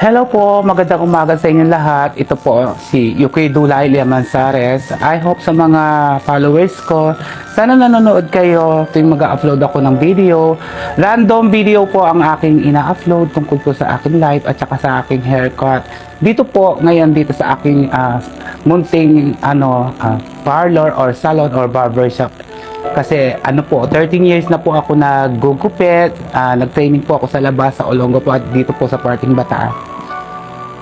Hello po, magandang umaga sa inyong lahat. Ito po si UK Dulay Liamansares. I hope sa mga followers ko, sana nanonood kayo tuwing mag-upload ako ng video. Random video po ang aking ina-upload tungkol po sa aking life at saka sa aking haircut. Dito po ngayon dito sa aking munting parlor or salon or barbershop. Kasi 13 years na po ako naggugupit, nag-training po ako sa labas sa Olongapo at dito po sa Parting Bataan.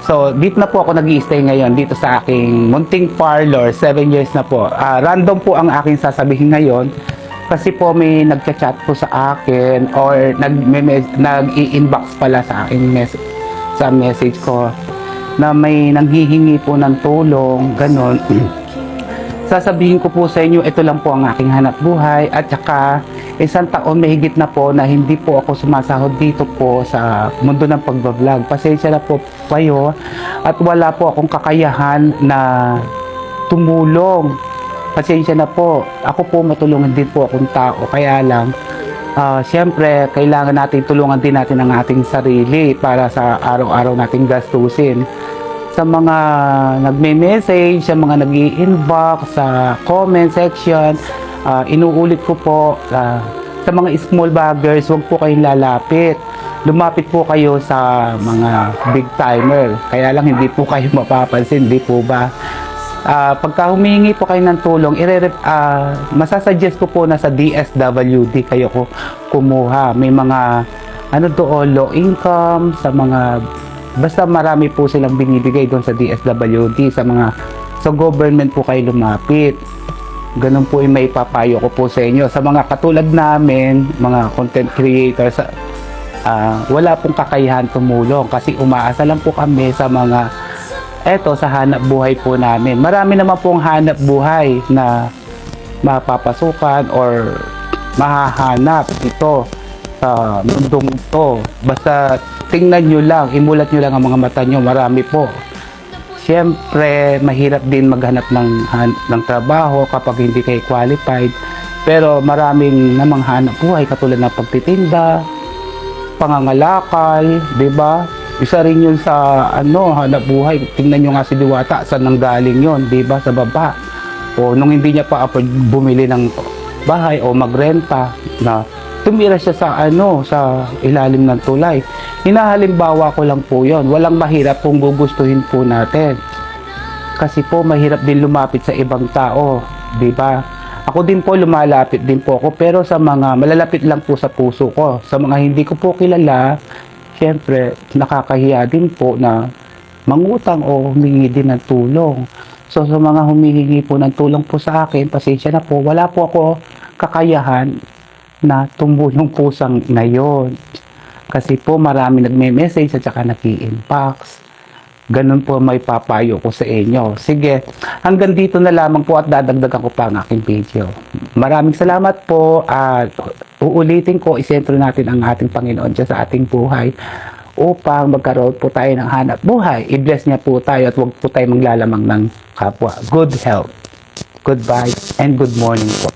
So, dito na po ako nag-i-stay ngayon dito sa aking munting parlor, 7 years na po. Random po ang aking sasabihin ngayon kasi po may nagchat-chat po sa akin or nag-i-inbox pala sa aking message ko na may nanghihingi po ng tulong, ganon. Sasabihin ko po sa inyo, ito lang po ang aking hanap buhay at saka isang taon mahigit na po na hindi po ako sumasahod dito po sa mundo ng pagbablog. Pasensya na po kayo at wala po akong kakayahan na tumulong. Pasensya na po. Ako po matulungan din po akong tao. Kaya lang, siyempre, kailangan natin tulungan din natin ang ating sarili para sa araw-araw nating gastusin. Sa mga nagme-message, sa mga nag-i-inbox, sa comment section, inuulit ko po, sa mga small baggers, huwag po kayong lalapit. Lumapit po kayo sa mga big timer. Kaya lang hindi po kayo mapapansin, di po ba? Pagka humingi po kayo ng tulong, masasuggest ko po na sa DSWD kayo kumuha. May mga low income, sa mga basta marami po silang binibigay doon sa DSWD, sa government po kayo lumapit. Ganun po yung may papayo ko po sa inyo. Sa mga katulad namin, mga content creators, wala pong kakayahan tumulong kasi umaasa lang po kami sa sa hanap buhay po namin. Marami naman pong hanap buhay na mapapasukan or mahahanap ito sa mundong to. Basta tingnan nyo lang, imulat nyo lang ang mga mata nyo, marami po. Siyempre, mahirap din maghanap ng trabaho kapag hindi kayo qualified. Pero maraming namang hanap buhay katulad ng pagtitinda, pangangalakal, di ba? Isa rin yun sa hanap buhay. Tingnan nyo nga si Diwata, saan nanggaling yun, di ba? Sa baba. O nung hindi niya pa bumili ng bahay o magrenta na tumira siya sa ilalim ng tulay. Hinahalimbawa ko lang po yon. Walang mahirap kung gugustuhin po natin. Kasi po mahirap din lumapit sa ibang tao, di ba? Ako din po lumalapit din po ako, pero sa mga malalapit lang po sa puso ko. Sa mga hindi ko po kilala, syempre nakakahiya din po na mangutang o humingi din ng tulong. So sa mga humihingi po ng tulong po sa akin, pasensya na po, wala po ako kakayahan na tumulong po sa ngayon. Kasi po marami nagme-message at saka nag-i-inbox. Ganun po may papayo ko sa inyo. Sige, hanggang dito na lamang po at dadagdagan ko pa ang aking video. Maraming salamat po at uulitin ko, isentro natin ang ating Panginoon dyan sa ating buhay upang magkaroon po tayo ng hanap buhay. I-bless niya po tayo at huwag po tayo maglalamang ng kapwa. Good health. Goodbye and good morning po.